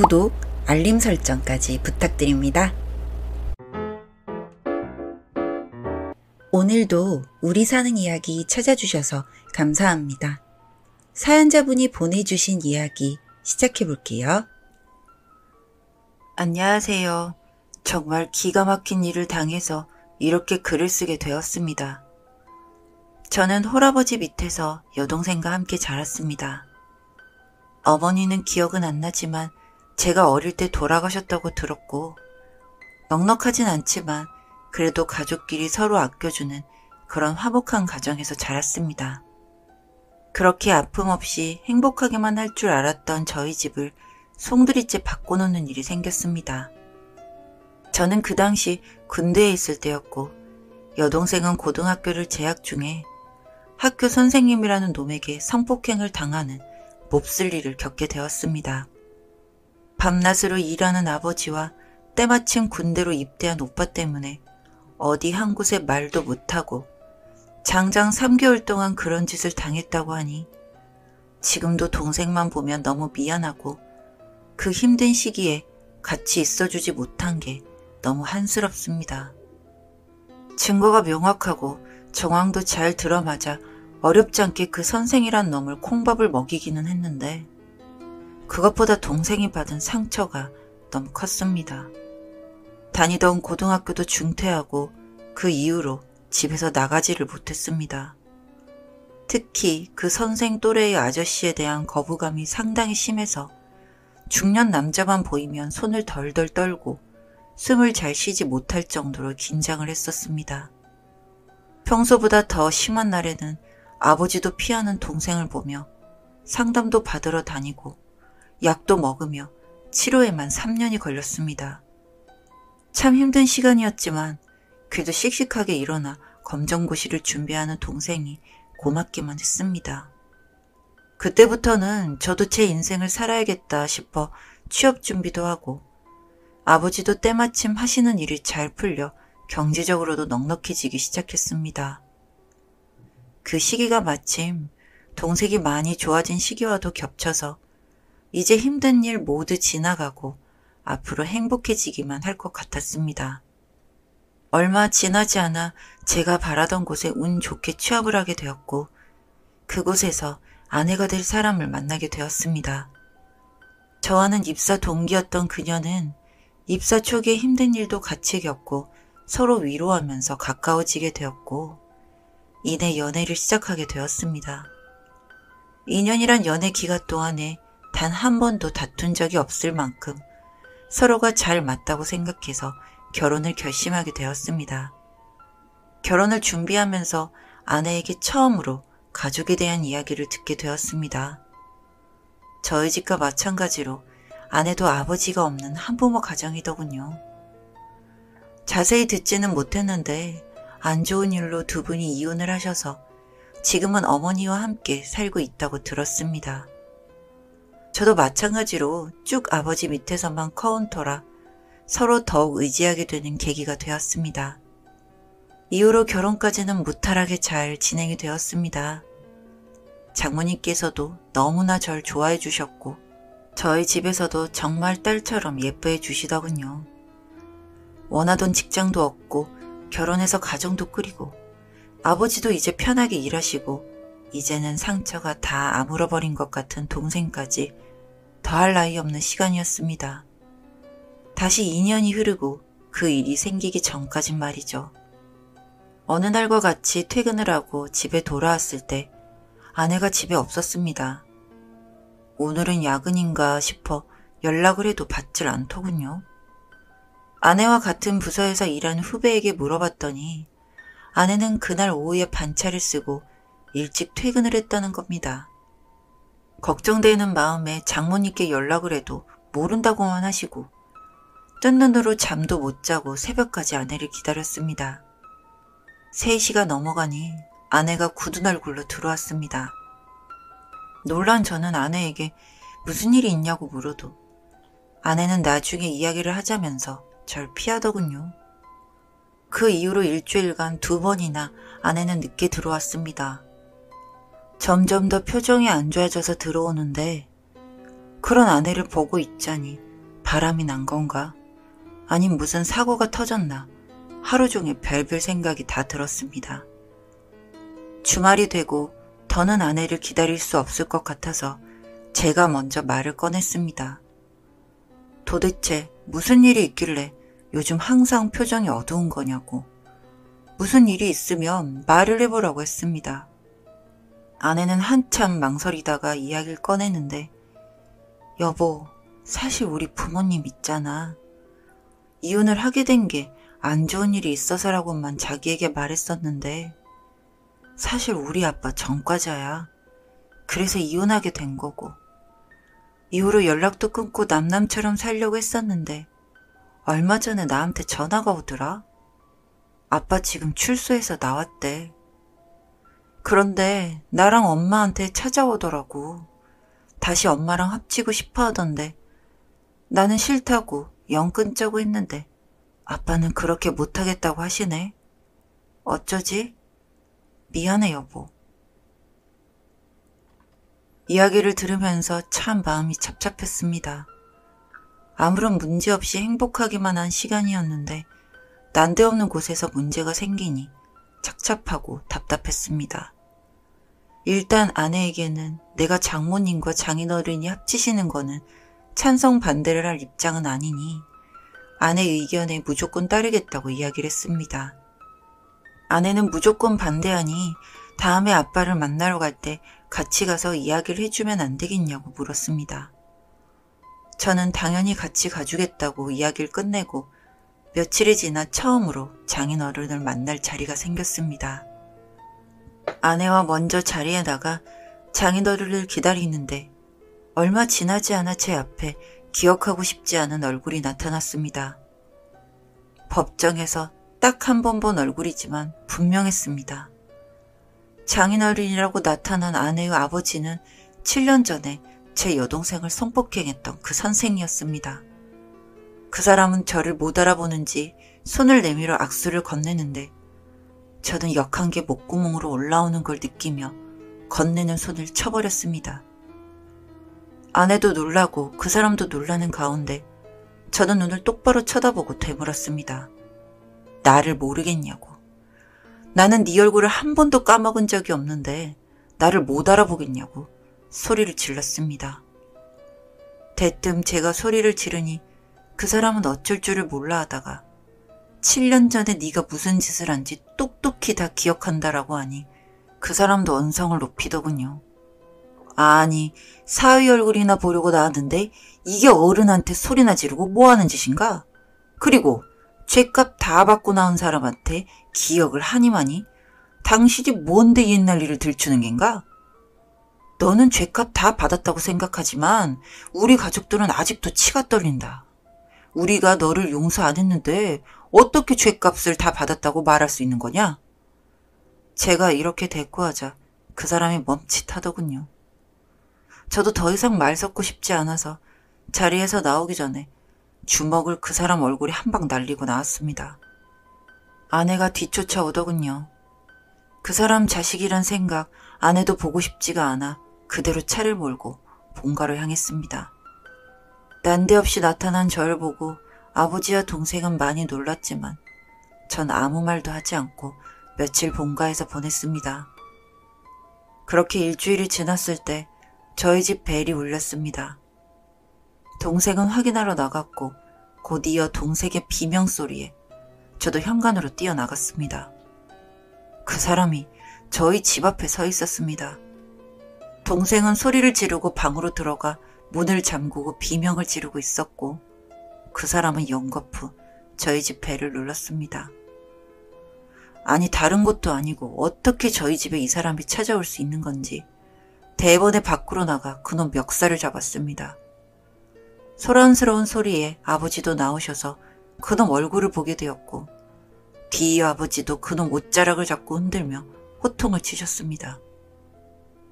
구독, 알림 설정까지 부탁드립니다. 오늘도 우리 사는 이야기 찾아주셔서 감사합니다. 사연자분이 보내주신 이야기 시작해볼게요. 안녕하세요. 정말 기가 막힌 일을 당해서 이렇게 글을 쓰게 되었습니다. 저는 홀아버지 밑에서 여동생과 함께 자랐습니다. 어머니는 기억은 안 나지만 제가 어릴 때 돌아가셨다고 들었고, 넉넉하진 않지만 그래도 가족끼리 서로 아껴주는 그런 화목한 가정에서 자랐습니다. 그렇게 아픔 없이 행복하게만 할 줄 알았던 저희 집을 송두리째 바꿔놓는 일이 생겼습니다. 저는 그 당시 군대에 있을 때였고, 여동생은 고등학교를 재학 중에 학교 선생님이라는 놈에게 성폭행을 당하는 몹쓸 일을 겪게 되었습니다. 밤낮으로 일하는 아버지와 때마침 군대로 입대한 오빠 때문에 어디 한 곳에 말도 못하고 장장 3개월 동안 그런 짓을 당했다고 하니 지금도 동생만 보면 너무 미안하고 그 힘든 시기에 같이 있어주지 못한 게 너무 한스럽습니다. 증거가 명확하고 정황도 잘 들어맞아 어렵지 않게 그 선생이란 놈을 콩밥을 먹이기는 했는데 그것보다 동생이 받은 상처가 너무 컸습니다. 다니던 고등학교도 중퇴하고 그 이후로 집에서 나가지를 못했습니다. 특히 그 선생 또래의 아저씨에 대한 거부감이 상당히 심해서 중년 남자만 보이면 손을 덜덜 떨고 숨을 잘 쉬지 못할 정도로 긴장을 했었습니다. 평소보다 더 심한 날에는 아버지도 피하는 동생을 보며 상담도 받으러 다니고 약도 먹으며 치료에만 3년이 걸렸습니다. 참 힘든 시간이었지만 그래도 씩씩하게 일어나 검정고시를 준비하는 동생이 고맙기만 했습니다. 그때부터는 저도 제 인생을 살아야겠다 싶어 취업 준비도 하고 아버지도 때마침 하시는 일이 잘 풀려 경제적으로도 넉넉해지기 시작했습니다. 그 시기가 마침 동생이 많이 좋아진 시기와도 겹쳐서 이제 힘든 일 모두 지나가고 앞으로 행복해지기만 할 것 같았습니다. 얼마 지나지 않아 제가 바라던 곳에 운 좋게 취업을 하게 되었고 그곳에서 아내가 될 사람을 만나게 되었습니다. 저와는 입사 동기였던 그녀는 입사 초기에 힘든 일도 같이 겪고 서로 위로하면서 가까워지게 되었고 이내 연애를 시작하게 되었습니다. 2년이란 연애 기간 동안에 단 한 번도 다툰 적이 없을 만큼 서로가 잘 맞다고 생각해서 결혼을 결심하게 되었습니다. 결혼을 준비하면서 아내에게 처음으로 가족에 대한 이야기를 듣게 되었습니다. 저희 집과 마찬가지로 아내도 아버지가 없는 한부모 가정이더군요. 자세히 듣지는 못했는데 안 좋은 일로 두 분이 이혼을 하셔서 지금은 어머니와 함께 살고 있다고 들었습니다. 저도 마찬가지로 쭉 아버지 밑에서만 커온 터라 서로 더욱 의지하게 되는 계기가 되었습니다. 이후로 결혼까지는 무탈하게 잘 진행이 되었습니다. 장모님께서도 너무나 절 좋아해 주셨고 저희 집에서도 정말 딸처럼 예뻐해 주시더군요. 원하던 직장도 얻고 결혼해서 가정도 꾸리고 아버지도 이제 편하게 일하시고 이제는 상처가 다 아물어버린 것 같은 동생까지 더할 나위 없는 시간이었습니다. 다시 2년이 흐르고 그 일이 생기기 전까진 말이죠. 어느 날과 같이 퇴근을 하고 집에 돌아왔을 때 아내가 집에 없었습니다. 오늘은 야근인가 싶어 연락을 해도 받질 않더군요. 아내와 같은 부서에서 일하는 후배에게 물어봤더니 아내는 그날 오후에 반차를 쓰고 일찍 퇴근을 했다는 겁니다. 걱정되는 마음에 장모님께 연락을 해도 모른다고만 하시고 뜬 눈으로 잠도 못 자고 새벽까지 아내를 기다렸습니다. 3시가 넘어가니 아내가 굳은 얼굴로 들어왔습니다. 놀란 저는 아내에게 무슨 일이 있냐고 물어도 아내는 나중에 이야기를 하자면서 절 피하더군요. 그 이후로 일주일간 2번이나 아내는 늦게 들어왔습니다. 점점 더 표정이 안 좋아져서 들어오는데 그런 아내를 보고 있자니 바람이 난 건가? 아니 무슨 사고가 터졌나? 하루 종일 별별 생각이 다 들었습니다. 주말이 되고 더는 아내를 기다릴 수 없을 것 같아서 제가 먼저 말을 꺼냈습니다. 도대체 무슨 일이 있길래 요즘 항상 표정이 어두운 거냐고. 무슨 일이 있으면 말을 해보라고 했습니다. 아내는 한참 망설이다가 이야기를 꺼내는데, 여보, 사실 우리 부모님 있잖아. 이혼을 하게 된 게 안 좋은 일이 있어서라고만 자기에게 말했었는데 사실 우리 아빠 전과자야. 그래서 이혼하게 된 거고. 이후로 연락도 끊고 남남처럼 살려고 했었는데 얼마 전에 나한테 전화가 오더라. 아빠 지금 출소해서 나왔대. 그런데 나랑 엄마한테 찾아오더라고. 다시 엄마랑 합치고 싶어 하던데 나는 싫다고 영 끊자고 했는데 아빠는 그렇게 못하겠다고 하시네. 어쩌지? 미안해 여보. 이야기를 들으면서 참 마음이 착잡했습니다. 아무런 문제 없이 행복하기만 한 시간이었는데 난데없는 곳에서 문제가 생기니 착잡하고 답답했습니다. 일단 아내에게는 내가 장모님과 장인어른이 합치시는 거는 찬성 반대를 할 입장은 아니니 아내 의견에 무조건 따르겠다고 이야기를 했습니다. 아내는 무조건 반대하니 다음에 아빠를 만나러 갈 때 같이 가서 이야기를 해주면 안 되겠냐고 물었습니다. 저는 당연히 같이 가주겠다고 이야기를 끝내고 며칠이 지나 처음으로 장인어른을 만날 자리가 생겼습니다. 아내와 먼저 자리에 나가 장인어른을 기다리는데 얼마 지나지 않아 제 앞에 기억하고 싶지 않은 얼굴이 나타났습니다. 법정에서 딱 한 번 본 얼굴이지만 분명했습니다. 장인어른이라고 나타난 아내의 아버지는 7년 전에 제 여동생을 성폭행했던 그 선생이었습니다. 그 사람은 저를 못 알아보는지 손을 내밀어 악수를 건네는데 저는 역한 게 목구멍으로 올라오는 걸 느끼며 건네는 손을 쳐버렸습니다. 아내도 놀라고 그 사람도 놀라는 가운데 저는 눈을 똑바로 쳐다보고 되물었습니다. 나를 모르겠냐고. 나는 네 얼굴을 한 번도 까먹은 적이 없는데 나를 못 알아보겠냐고 소리를 질렀습니다. 대뜸 제가 소리를 지르니 그 사람은 어쩔 줄을 몰라 하다가 7년 전에 네가 무슨 짓을 한지 똑똑히 다 기억한다라고 하니 그 사람도 언성을 높이더군요. 아니, 사위 얼굴이나 보려고 나왔는데 이게 어른한테 소리나 지르고 뭐하는 짓인가? 그리고 죗값 다 받고 나온 사람한테 기억을 하니마니? 당신이 뭔데 옛날 일을 들추는 겐가? 너는 죗값 다 받았다고 생각하지만 우리 가족들은 아직도 치가 떨린다. 우리가 너를 용서 안 했는데 어떻게 죗값을 다 받았다고 말할 수 있는 거냐? 제가 이렇게 대꾸하자 그 사람이 멈칫하더군요. 저도 더 이상 말 섞고 싶지 않아서 자리에서 나오기 전에 주먹을 그 사람 얼굴에 한 방 날리고 나왔습니다. 아내가 뒤쫓아 오더군요. 그 사람 자식이란 생각 아내도 보고 싶지가 않아 그대로 차를 몰고 본가로 향했습니다. 난데없이 나타난 저를 보고 아버지와 동생은 많이 놀랐지만 전 아무 말도 하지 않고 며칠 본가에서 보냈습니다. 그렇게 일주일이 지났을 때 저희 집 벨이 울렸습니다. 동생은 확인하러 나갔고 곧 이어 동생의 비명소리에 저도 현관으로 뛰어나갔습니다. 그 사람이 저희 집 앞에 서 있었습니다. 동생은 소리를 지르고 방으로 들어가 문을 잠그고 비명을 지르고 있었고 그 사람은 연거푸 저희 집 벨을 눌렀습니다. 아니 다른 것도 아니고 어떻게 저희 집에 이 사람이 찾아올 수 있는 건지 대번에 밖으로 나가 그놈 멱살을 잡았습니다. 소란스러운 소리에 아버지도 나오셔서 그놈 얼굴을 보게 되었고 뒤이어 아버지도 그놈 옷자락을 잡고 흔들며 호통을 치셨습니다.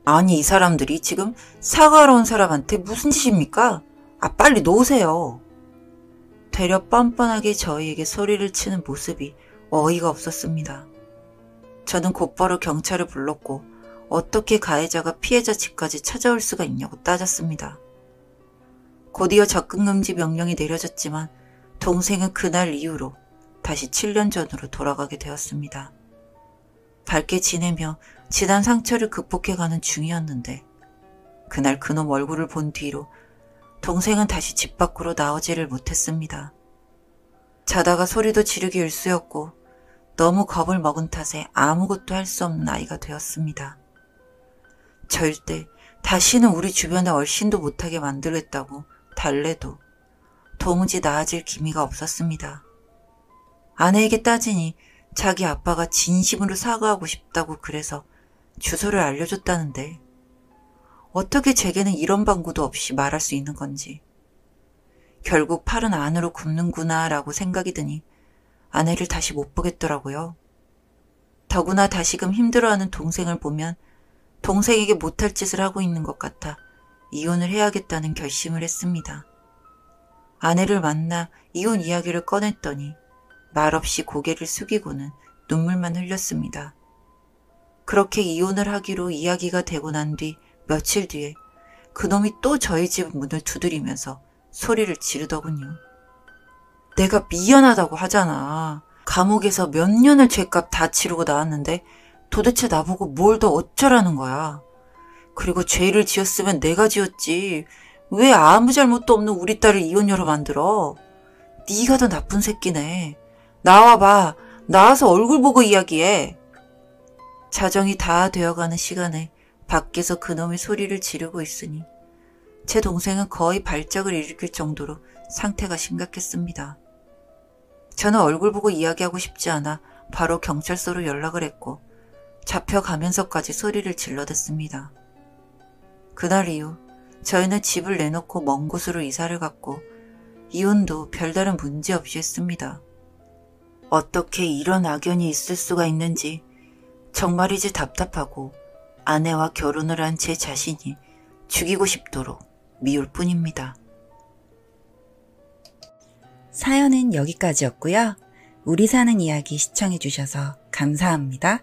아니 이 사람들이 지금 사과하러 온 사람한테 무슨 짓입니까? 아 빨리 놓으세요. 되려 뻔뻔하게 저희에게 소리를 치는 모습이 어이가 없었습니다. 저는 곧바로 경찰을 불렀고 어떻게 가해자가 피해자 집까지 찾아올 수가 있냐고 따졌습니다. 곧이어 접근금지 명령이 내려졌지만 동생은 그날 이후로 다시 7년 전으로 돌아가게 되었습니다. 밝게 지내며 지난 상처를 극복해가는 중이었는데 그날 그놈 얼굴을 본 뒤로 동생은 다시 집 밖으로 나오지를 못했습니다. 자다가 소리도 지르기 일쑤였고 너무 겁을 먹은 탓에 아무것도 할 수 없는 아이가 되었습니다. 절대 다시는 우리 주변에 얼씬도 못하게 만들겠다고 달래도 도무지 나아질 기미가 없었습니다. 아내에게 따지니 자기 아빠가 진심으로 사과하고 싶다고 그래서 주소를 알려줬다는데 어떻게 제게는 이런 방구도 없이 말할 수 있는 건지. 결국 팔은 안으로 굽는구나 라고 생각이 드니 아내를 다시 못 보겠더라고요. 더구나 다시금 힘들어하는 동생을 보면 동생에게 못할 짓을 하고 있는 것 같아 이혼을 해야겠다는 결심을 했습니다. 아내를 만나 이혼 이야기를 꺼냈더니 말없이 고개를 숙이고는 눈물만 흘렸습니다. 그렇게 이혼을 하기로 이야기가 되고 난 뒤 며칠 뒤에 그놈이 또 저희 집 문을 두드리면서 소리를 지르더군요. 내가 미안하다고 하잖아. 감옥에서 몇 년을 죗값 다 치르고 나왔는데 도대체 나보고 뭘 더 어쩌라는 거야. 그리고 죄를 지었으면 내가 지었지. 왜 아무 잘못도 없는 우리 딸을 이혼녀로 만들어? 네가 더 나쁜 새끼네. 나와봐. 나와서 얼굴 보고 이야기해. 자정이 다 되어가는 시간에 밖에서 그놈의 소리를 지르고 있으니 제 동생은 거의 발작을 일으킬 정도로 상태가 심각했습니다. 저는 얼굴 보고 이야기하고 싶지 않아 바로 경찰서로 연락을 했고 잡혀가면서까지 소리를 질러댔습니다. 그날 이후 저희는 집을 내놓고 먼 곳으로 이사를 갔고 이혼도 별다른 문제 없이 했습니다. 어떻게 이런 악연이 있을 수가 있는지 정말이지 답답하고 아내와 결혼을 한 제 자신이 죽이고 싶도록 미울 뿐입니다. 사연은 여기까지였고요. 우리 사는 이야기 시청해주셔서 감사합니다.